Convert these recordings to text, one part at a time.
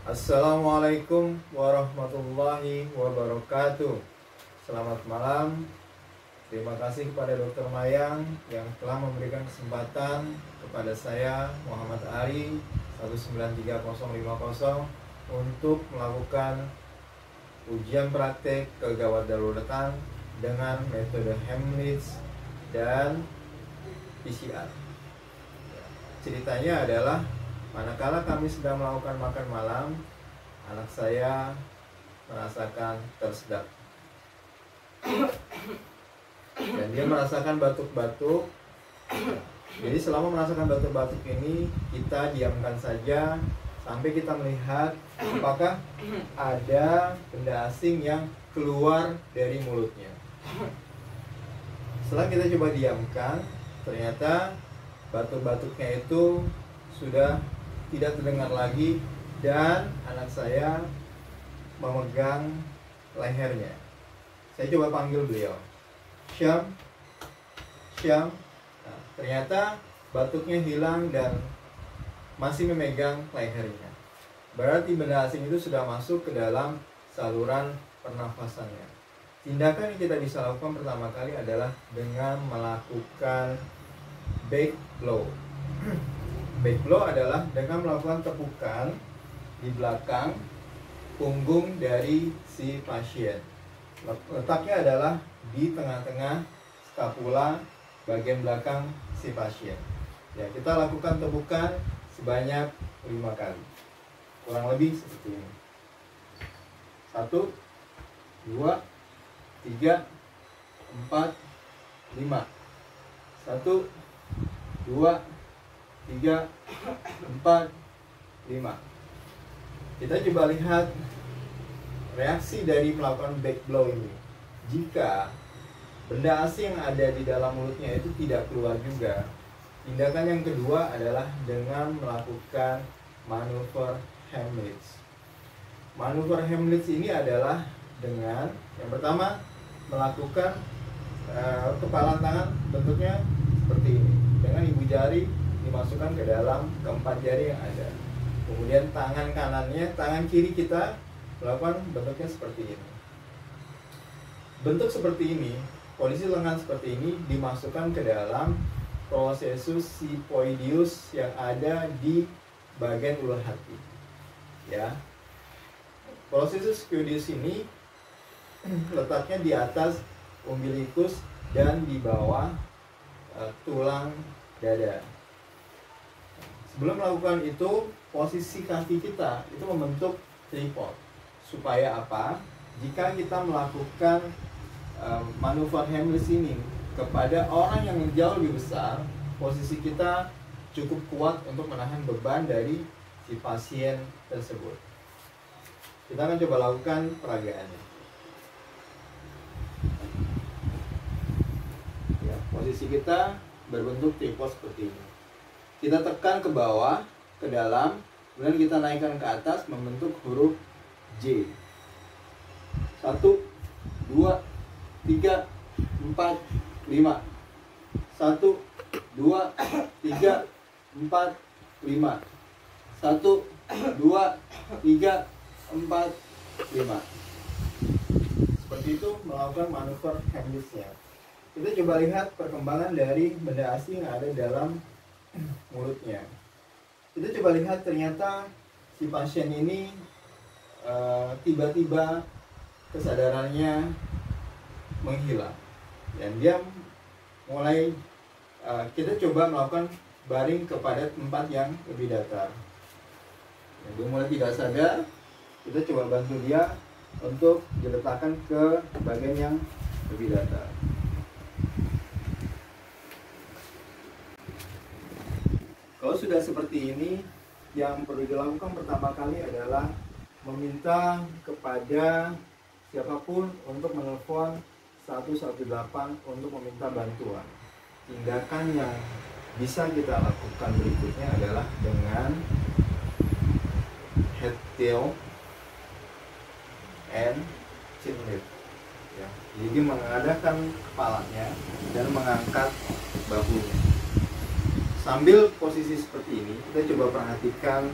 Assalamualaikum warahmatullahi wabarakatuh. Selamat malam. Terima kasih kepada Dr. Mayang yang telah memberikan kesempatan kepada saya Muhammad Ari 193.050 untuk melakukan ujian praktek kegawat daruratan dengan metode Heimlich dan PCR. Ceritanya adalah manakala kami sedang melakukan makan malam, anak saya merasakan tersedak. Dan dia merasakan batuk-batuk. Jadi selama merasakan batuk-batuk ini, kita diamkan saja sampai kita melihat apakah ada benda asing yang keluar dari mulutnya. Setelah kita coba diamkan, ternyata batuk-batuknya itu sudah tidak terdengar lagi dan anak saya memegang lehernya. Saya coba panggil beliau, Syam, Syam. Nah, ternyata batuknya hilang dan masih memegang lehernya. Berarti benda asing itu sudah masuk ke dalam saluran pernafasannya. Tindakan yang kita bisa lakukan pertama kali adalah dengan melakukan back blow. Back blow adalah dengan melakukan tepukan di belakang punggung dari si pasien. Letaknya adalah di tengah-tengah skapula bagian belakang si pasien. Ya, kita lakukan tepukan sebanyak 5 kali. Kurang lebih seperti ini. 1, 2, 3, 4, 5. 1, 2, 3, 4, 5. Kita coba lihat reaksi dari melakukan back blow ini. Jika benda asing yang ada di dalam mulutnya itu tidak keluar juga, tindakan yang kedua adalah dengan melakukan manuver Heimlich. Manuver Heimlich ini adalah dengan yang pertama melakukan kepalan tangan bentuknya seperti ini, dengan ibu jari dimasukkan ke dalam keempat jari yang ada. Kemudian tangan kanannya, tangan kiri kita melakukan bentuknya seperti ini. Bentuk seperti ini, posisi lengan seperti ini dimasukkan ke dalam processus siphoideus yang ada di bagian ulu hati. Ya. Processus siphoideus ini letaknya di atas umbilikus dan di bawah tulang dada. Sebelum melakukan itu, posisi kaki kita itu membentuk tripod. Supaya apa? Jika kita melakukan manuver Heimlich ini kepada orang yang jauh lebih besar, posisi kita cukup kuat untuk menahan beban dari si pasien tersebut. Kita akan coba lakukan peragaannya. Ya, posisi kita berbentuk tripod seperti ini. Kita tekan ke bawah, ke dalam, kemudian kita naikkan ke atas membentuk huruf J. 1, 2, 3, 4, 5. 1, 2, 3, 4, 5. 1, 2, 3, 4, 5. Seperti itu melakukan manuver Heimlich-nya. Kita coba lihat perkembangan dari benda asing yang ada dalam mulutnya. Kita coba lihat ternyata si pasien ini tiba-tiba kesadarannya menghilang dan dia mulai kita coba melakukan baring kepada tempat yang lebih datar. Dia mulai tidak sadar. Kita coba bantu dia untuk diletakkan ke bagian yang lebih datar. Kalau sudah seperti ini, yang perlu dilakukan pertama kali adalah meminta kepada siapapun untuk menelpon 118 untuk meminta bantuan. Tindakan yang bisa kita lakukan berikutnya adalah dengan head tilt and chin lift. Ya, jadi mengadahkan kepalanya dan mengangkat bahunya. Sambil posisi seperti ini, kita coba perhatikan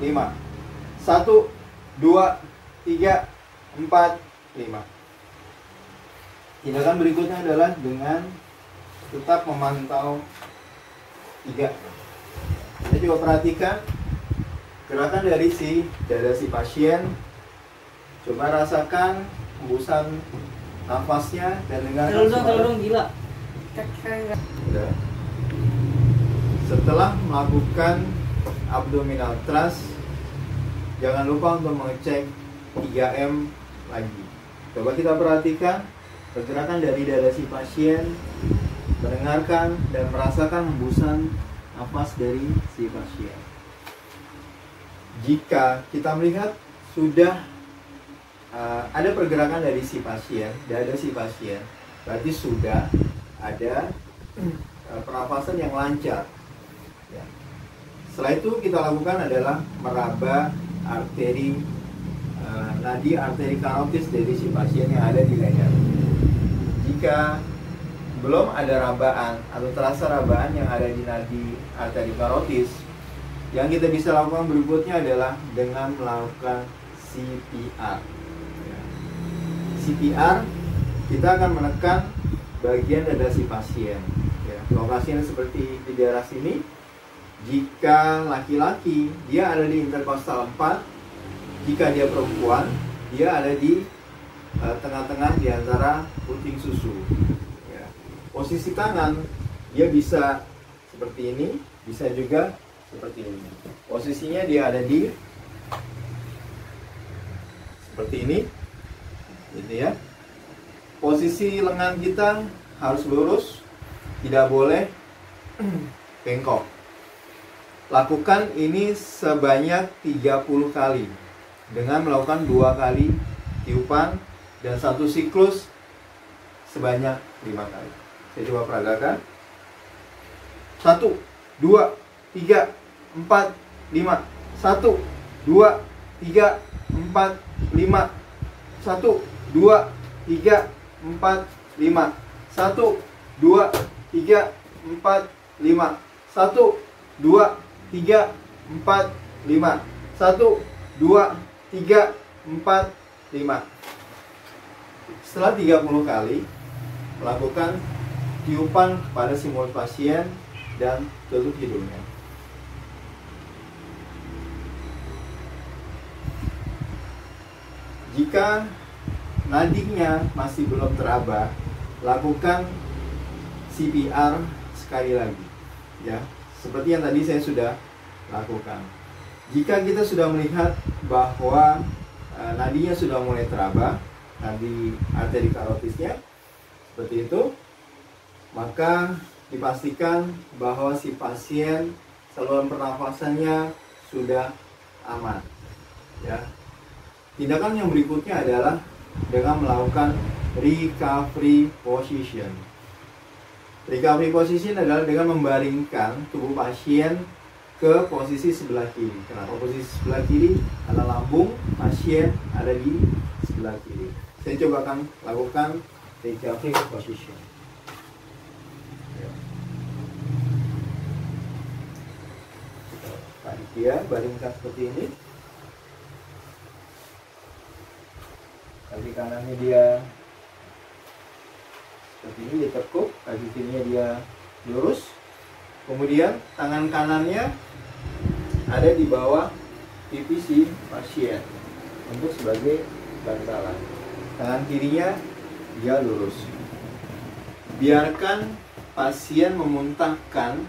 5. 1, 2, 3, 4, 5. Tindakan berikutnya adalah dengan tetap memantau 3. Kita coba perhatikan gerakan dari dada si pasien. Coba rasakan hembusan nafasnya dan dengarkan suara. Gila. Udah. Setelah melakukan abdominal thrust, jangan lupa untuk mengecek 3M lagi. Coba kita perhatikan pergerakan dari dada si pasien, mendengarkan dan merasakan hembusan nafas dari si pasien. Jika kita melihat sudah ada pergerakan dari si pasien, dada si pasien, berarti sudah ada pernafasan yang lancar. Ya. Setelah itu kita lakukan adalah meraba arteri nadi arteri karotis dari si pasien yang ada di leher. Jika belum ada rabaan atau terasa rabaan yang ada di nadi arteri karotis, yang kita bisa lakukan berikutnya adalah dengan melakukan CPR. CPR, kita akan menekan bagian dada si pasien. Ya, lokasinya seperti di daerah sini. Jika laki-laki, dia ada di interkostal 4. Jika dia perempuan, dia ada di tengah-tengah di antara puting susu. Ya. Posisi tangan, dia bisa seperti ini, bisa juga seperti ini. Posisinya dia ada di seperti ini, gitu ya. Posisi lengan kita harus lurus, tidak boleh bengkok. Lakukan ini sebanyak 30 kali dengan melakukan 2 kali tiupan dan 1 siklus sebanyak 5 kali. Saya coba peragakan. 1, 2, 3, 4, 5. 1, 2, 3, 4, 5. 1, 2, 3, 4, 5. 1, 2, 3, 4, 5. 1, 2, 3, 4, 5. 1, 2, 3, 4, 5. Setelah 30 kali, lakukan tiupan pada si mulut pasien dan tutup hidungnya. Jika nadinya masih belum teraba, lakukan CPR sekali lagi, ya, seperti yang tadi saya sudah lakukan. Jika kita sudah melihat bahwa nadinya sudah mulai teraba, nadi arteri karotisnya seperti itu, maka dipastikan bahwa si pasien saluran pernafasannya sudah aman, ya. Tindakan yang berikutnya adalah dengan melakukan recovery position. Recovery position adalah dengan membaringkan tubuh pasien ke posisi sebelah kiri. Kenapa posisi sebelah kiri? Karena lambung pasien ada di sebelah kiri. Saya coba akan lakukan recovery position. Dia baringkan seperti ini. Kaki kanannya dia seperti ini, ditekuk. Kaki kirinya dia lurus. Kemudian tangan kanannya ada di bawah pipi si pasien untuk sebagai bantalan. Tangan kirinya dia lurus. Biarkan pasien memuntahkan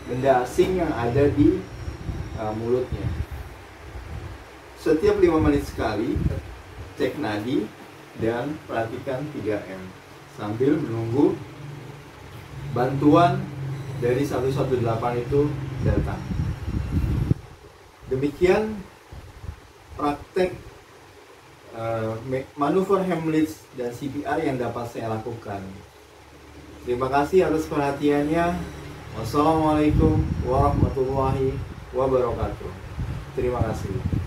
benda asing yang ada di mulutnya. Setiap 5 menit sekali cek nadi dan perhatikan 3M sambil menunggu bantuan dari 118 itu datang. Demikian praktek manuver Heimlich dan CPR yang dapat saya lakukan. Terima kasih atas perhatiannya. Wassalamualaikum warahmatullahi wabarakatuh. Terima kasih.